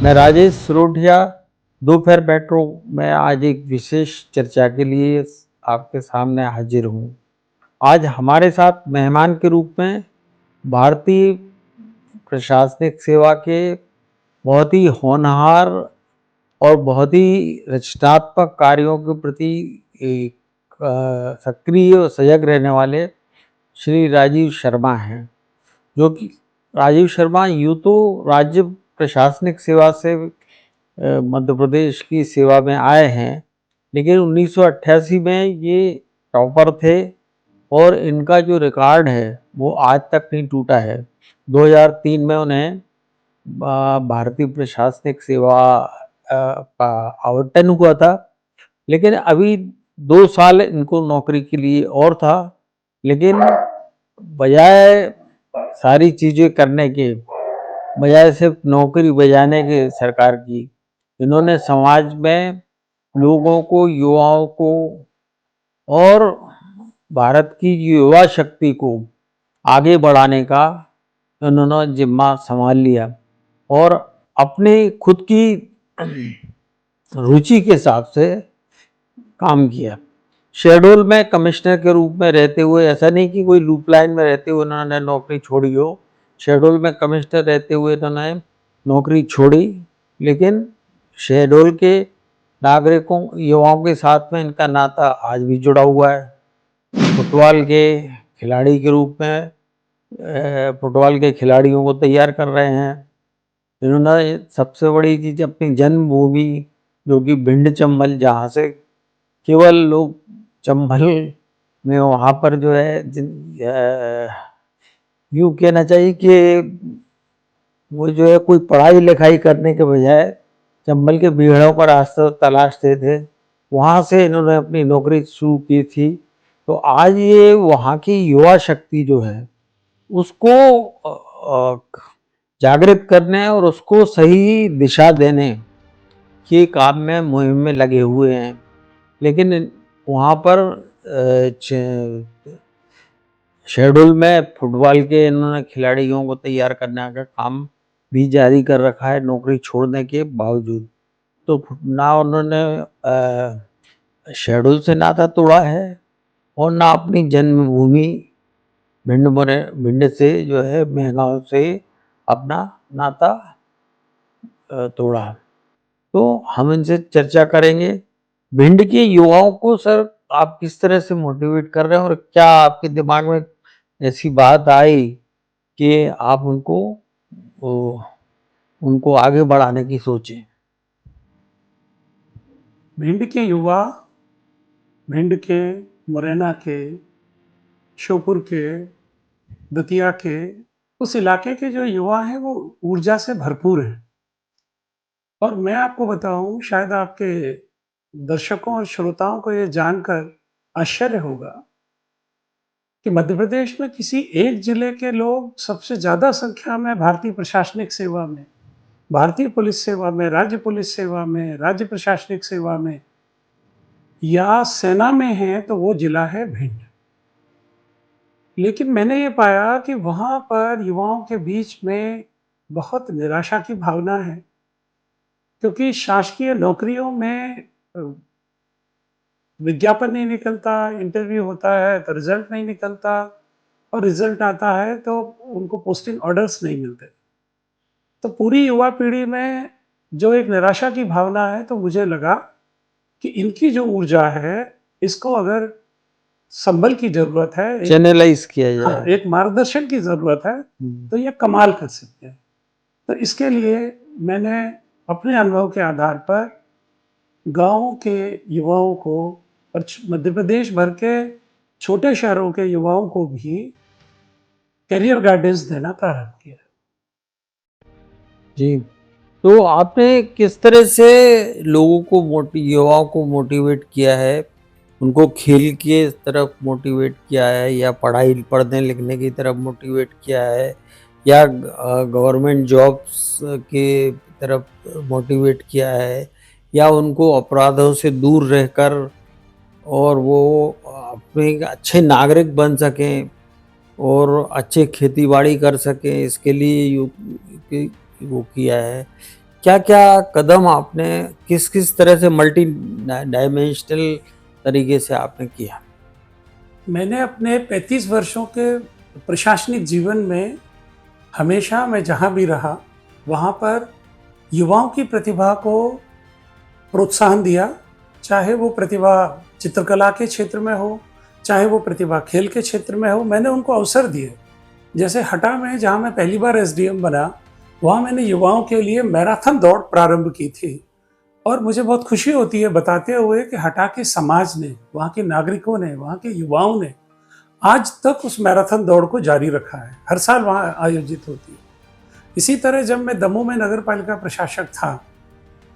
मैं राजेश सिरोठिया दोपहर मेट्रो में आज एक विशेष चर्चा के लिए आपके सामने हाजिर हूँ। आज हमारे साथ मेहमान के रूप में भारतीय प्रशासनिक सेवा के बहुत ही होनहार और बहुत ही रचनात्मक कार्यों के प्रति एक सक्रिय और सजग रहने वाले श्री राजीव शर्मा हैं। जो कि राजीव शर्मा यूँ तो राज्य प्रशासनिक सेवा से मध्य प्रदेश की सेवा में आए हैं, लेकिन 1988 में ये टॉपर थे और इनका जो रिकॉर्ड है वो आज तक नहीं टूटा है। 2003 में उन्हें भारतीय प्रशासनिक सेवा का आवंटन हुआ था, लेकिन अभी 2 साल इनको नौकरी के लिए और था, लेकिन बजाय सारी चीज़ें करने के, बजाय सिर्फ नौकरी बजाने के सरकार की, इन्होंने समाज में लोगों को, युवाओं को और भारत की युवा शक्ति को आगे बढ़ाने का इन्होंने जिम्मा संभाल लिया और अपनी खुद की रुचि के हिसाब से काम किया। शेरडोल में कमिश्नर के रूप में रहते हुए, ऐसा नहीं कि कोई लूप लाइन में रहते हुए उन्होंने नौकरी छोड़ी हो, शेरडोल में कमिश्नर रहते हुए इन्होंने नौकरी छोड़ी, लेकिन शहडोल के नागरिकों, युवाओं के साथ में इनका नाता आज भी जुड़ा हुआ है। फुटबॉल के खिलाड़ी के रूप में फुटबॉल के खिलाड़ियों को तैयार कर रहे हैं। इन्होंने सबसे बड़ी चीज़ अपनी जन्मभूमि जो कि भिंड चंबल, जहाँ से केवल लोग चंबल में, वहाँ पर जो है यूँ कहना चाहिए कि वो जो है कोई पढ़ाई लिखाई करने के बजाय चंबल के बीहड़ों का रास्ता तलाशते थे, वहाँ से इन्होंने अपनी नौकरी शुरू की थी। तो आज ये वहाँ की युवा शक्ति जो है उसको जागृत करने और उसको सही दिशा देने के काम में, मुहिम में लगे हुए हैं। लेकिन वहाँ पर शेड्यूल में फुटबॉल के इन्होंने खिलाड़ियों को तैयार करने का काम भी जारी कर रखा है, नौकरी छोड़ने के बावजूद। तो ना उन्होंने शेड्यूल से नाता तोड़ा है और ना अपनी जन्मभूमि भिंड से जो है, मेहगांव से अपना नाता तोड़ा। तो हम इनसे चर्चा करेंगे। भिंड के युवाओं को सर आप किस तरह से मोटिवेट कर रहे हैं और क्या आपके दिमाग में ऐसी बात आई कि आप उनको आगे बढ़ाने की सोचें? भिंड के युवा, भिंड के, मुरैना के, श्योपुर के, दतिया के, उस इलाके के जो युवा हैं वो ऊर्जा से भरपूर हैं। और मैं आपको बताऊं, शायद आपके दर्शकों और श्रोताओं को ये जानकर आश्चर्य होगा कि मध्य प्रदेश में किसी एक जिले के लोग सबसे ज्यादा संख्या में भारतीय प्रशासनिक सेवा में, भारतीय पुलिस सेवा में, राज्य पुलिस सेवा में, राज्य प्रशासनिक सेवा में या सेना में हैं, तो वो जिला है भिंड। लेकिन मैंने ये पाया कि वहाँ पर युवाओं के बीच में बहुत निराशा की भावना है, क्योंकि शासकीय नौकरियों में विज्ञापन नहीं निकलता, इंटरव्यू होता है तो रिजल्ट नहीं निकलता, और रिजल्ट आता है तो उनको पोस्टिंग ऑर्डर्स नहीं मिलते। तो पूरी युवा पीढ़ी में जो एक निराशा की भावना है, तो मुझे लगा कि इनकी जो ऊर्जा है, इसको अगर संबल की जरूरत है, चैनलाइज किया जाए। हाँ, एक मार्गदर्शन की जरूरत है, तो ये कमाल कर सकते हैं। तो इसके लिए मैंने अपने अनुभव के आधार पर गांव के युवाओं को और मध्य प्रदेश भर के छोटे शहरों के युवाओं को भी करियर गाइडेंस देना प्रारंभ किया। जी, तो आपने किस तरह से लोगों को युवाओं को मोटिवेट किया है? उनको खेल के तरफ मोटिवेट किया है या पढ़ने लिखने की तरफ मोटिवेट किया है या गवर्नमेंट जॉब्स के तरफ मोटिवेट किया है या उनको अपराधों से दूर रहकर और वो अपने एक अच्छे नागरिक बन सकें और अच्छे खेती बाड़ी कर सकें, इसके लिए वो किया है? क्या-क्या कदम आपने किस-किस तरह से मल्टी डायमेंशनल तरीके से आपने किया? मैंने अपने 35 वर्षों के प्रशासनिक जीवन में हमेशा मैं जहाँ भी रहा, वहाँ पर युवाओं की प्रतिभा को प्रोत्साहन दिया, चाहे वो प्रतिभा चित्रकला के क्षेत्र में हो, चाहे वो प्रतिभा खेल के क्षेत्र में हो, मैंने उनको अवसर दिए। जैसे हटा में जहाँ मैं पहली बार एसडीएम बना, वहाँ मैंने युवाओं के लिए मैराथन दौड़ प्रारंभ की थी और मुझे बहुत खुशी होती है बताते हुए कि हटा के समाज ने, वहाँ के नागरिकों ने, वहाँ के युवाओं ने आज तक उस मैराथन दौड़ को जारी रखा है। हर साल वहाँ आयोजित होती है। इसी तरह जब मैं दमोह में नगर पालिका प्रशासक था,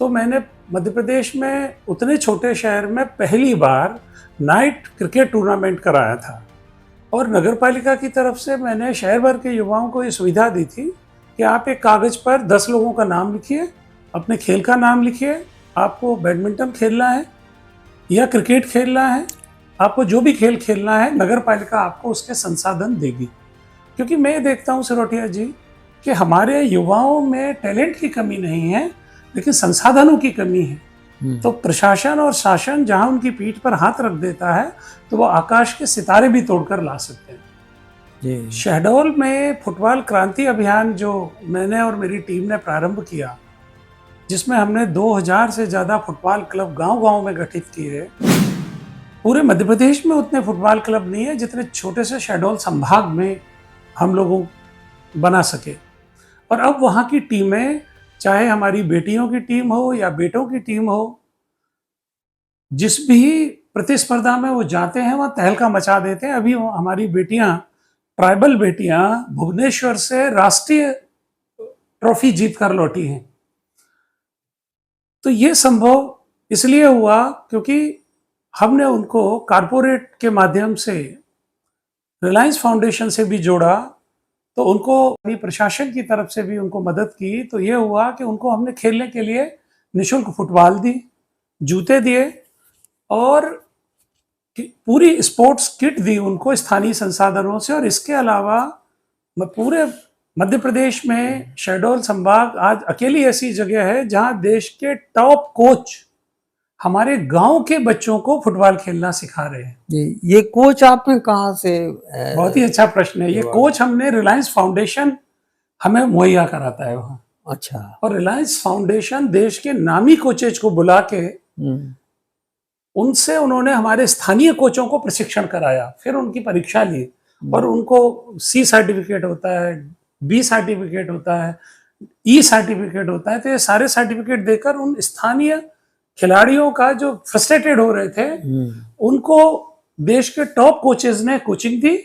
तो मैंने मध्य प्रदेश में उतने छोटे शहर में पहली बार नाइट क्रिकेट टूर्नामेंट कराया था और नगर पालिका की तरफ से मैंने शहर भर के युवाओं को ये सुविधा दी थी कि आप एक कागज पर 10 लोगों का नाम लिखिए, अपने खेल का नाम लिखिए, आपको बैडमिंटन खेलना है या क्रिकेट खेलना है, आपको जो भी खेल खेलना है, नगर पालिका आपको उसके संसाधन देगी। क्योंकि मैं ये देखता हूँ सिरोटिया जी कि हमारे युवाओं में टैलेंट की कमी नहीं है, लेकिन संसाधनों की कमी है। तो प्रशासन और शासन जहां उनकी पीठ पर हाथ रख देता है, तो वो आकाश के सितारे भी तोड़कर ला सकते हैं। जी। शहडोल में फुटबॉल क्रांति अभियान जो मैंने और मेरी टीम ने प्रारंभ किया, जिसमें हमने 2000 से ज्यादा फुटबॉल क्लब गांव-गांव में गठित किए। पूरे मध्य प्रदेश में उतने फुटबॉल क्लब नहीं है जितने छोटे से शहडोल संभाग में हम लोगों बना सके। और अब वहाँ की टीमें, चाहे हमारी बेटियों की टीम हो या बेटों की टीम हो, जिस भी प्रतिस्पर्धा में वो जाते हैं वहाँ तहलका मचा देते हैं। अभी हमारी बेटियां, ट्राइबल बेटियां भुवनेश्वर से राष्ट्रीय ट्रॉफी जीत कर लौटी हैं। तो ये संभव इसलिए हुआ क्योंकि हमने उनको कारपोरेट के माध्यम से रिलायंस फाउंडेशन से भी जोड़ा, तो उनको अपनी प्रशासन की तरफ से भी उनको मदद की। तो ये हुआ कि उनको हमने खेलने के लिए निःशुल्क फुटबॉल दी, जूते दिए और पूरी स्पोर्ट्स किट दी उनको स्थानीय संसाधनों से। और इसके अलावा पूरे मध्य प्रदेश में शहडोल संभाग आज अकेली ऐसी जगह है जहां देश के टॉप कोच हमारे गांव के बच्चों को फुटबॉल खेलना सिखा रहे हैं। जी, ये कोच आपने कहाँ से बहुत ही अच्छा प्रश्न है। ये कोच हमने रिलायंस फाउंडेशन हमें मुहैया कराता है वहाँ। अच्छा। और रिलायंस फाउंडेशन देश के नामी कोचेज को बुला के उनसे उन्होंने हमारे स्थानीय कोचों को प्रशिक्षण कराया, फिर उनकी परीक्षा ली और उनको सी सर्टिफिकेट होता है, बी सर्टिफिकेट होता है, ई सर्टिफिकेट होता है। तो ये सारे सर्टिफिकेट देकर उन स्थानीय खिलाड़ियों का जो फ्रस्ट्रेटेड हो रहे थे, उनको देश के टॉप कोचेज ने कोचिंग दी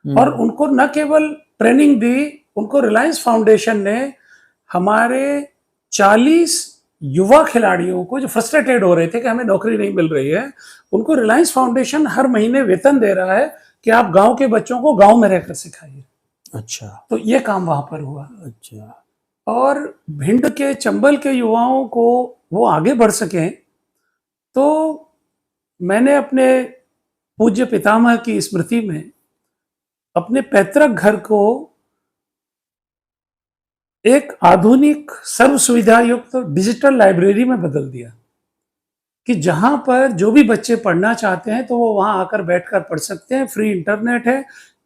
और उनको न केवल ट्रेनिंग दी, उनको रिलायंस फाउंडेशन ने हमारे 40 युवा खिलाड़ियों को जो फ्रस्ट्रेटेड हो रहे थे कि हमें नौकरी नहीं मिल रही है, उनको रिलायंस फाउंडेशन हर महीने वेतन दे रहा है कि आप गांव के बच्चों को गांव में रहकर सिखाइए। अच्छा। तो ये काम वहां पर हुआ। अच्छा। और भिंड के, चंबल के युवाओं को वो आगे बढ़ सकें, तो मैंने अपने पूज्य पितामह की स्मृति में अपने पैतृक घर को एक आधुनिक सर्व सुविधा युक्त डिजिटल लाइब्रेरी में बदल दिया कि जहां पर जो भी बच्चे पढ़ना चाहते हैं तो वो वहां आकर बैठकर पढ़ सकते हैं। फ्री इंटरनेट है,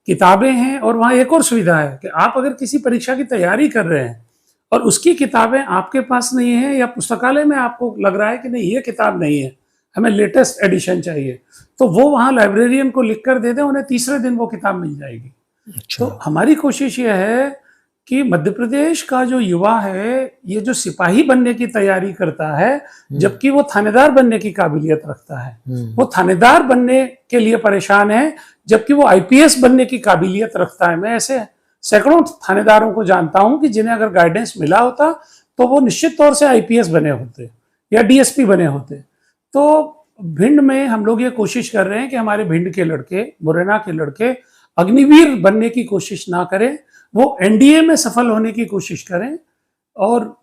किताबें हैं और वहां एक और सुविधा है कि आप अगर किसी परीक्षा की तैयारी कर रहे हैं और उसकी किताबें आपके पास नहीं है या पुस्तकालय में आपको लग रहा है कि नहीं ये किताब नहीं है, हमें लेटेस्ट एडिशन चाहिए, तो वो वहां लाइब्रेरियन को लिख कर दे दें, उन्हें तीसरे दिन वो किताब मिल जाएगी। अच्छा। तो हमारी कोशिश ये है कि मध्य प्रदेश का जो युवा है, ये जो सिपाही बनने की तैयारी करता है जबकि वो थानेदार बनने की काबिलियत रखता है, वो थानेदार बनने के लिए परेशान है जबकि वो आईपीएस बनने की काबिलियत रखता है। मैं ऐसे सैकड़ों थानेदारों को जानता हूं कि जिन्हें अगर गाइडेंस मिला होता तो वो निश्चित तौर से आईपीएस बने होते या डीएसपी बने होते। तो भिंड में हम लोग ये कोशिश कर रहे हैं कि हमारे भिंड के लड़के, मुरैना के लड़के अग्निवीर बनने की कोशिश ना करें, वो एनडीए में सफल होने की कोशिश करें और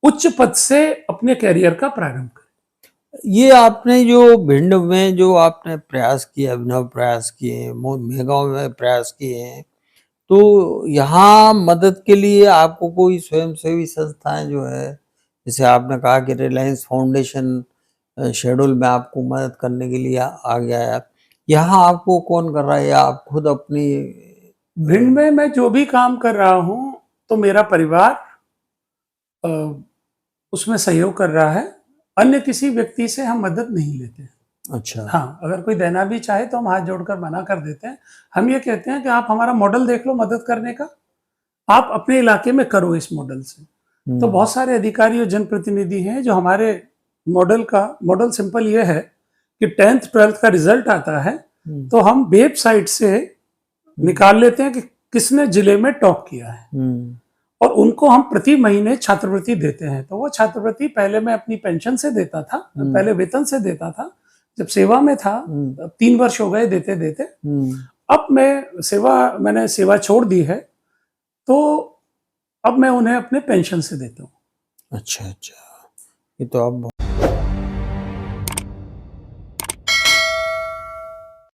उच्च पद से अपने कैरियर का प्रारंभ करें। ये आपने जो भिंड में जो आपने प्रयास किए, अभिनव प्रयास किए, मेहगांव में प्रयास किए हैं, तो यहाँ मदद के लिए आपको कोई स्वयंसेवी संस्थाएं जो है जैसे आपने कहा कि रिलायंस फाउंडेशन शेड्यूल में आपको मदद करने के लिए आ गया है। यहाँ आपको कौन कर रहा है या आप खुद अपनी भिंड में मैं जो भी काम कर रहा हूँ तो मेरा परिवार अ, उसमें सहयोग कर रहा है। अन्य किसी व्यक्ति से हम मदद नहीं लेते। अच्छा। हाँ, अगर कोई देना भी चाहे तो हम हाथ जोड़कर मना कर देते हैं। हम ये कहते हैं कि आप हमारा मॉडल देख लो मदद करने का, आप अपने इलाके में करो इस मॉडल से। तो बहुत सारे अधिकारी और जनप्रतिनिधि हैं जो हमारे मॉडल सिंपल ये है कि 10th 12th का रिजल्ट आता है तो हम वेबसाइट से निकाल लेते हैं कि किसने जिले में टॉप किया है और उनको हम प्रति महीने छात्रवृत्ति देते हैं। तो वो छात्रवृत्ति पहले मैं अपनी पेंशन से देता था, पहले वेतन से देता था जब सेवा में था। 3 वर्ष हो गए देते देते। अब मैंने सेवा छोड़ दी है तो अब मैं उन्हें अपने पेंशन से देता हूँ। अच्छा अच्छा, ये तो आप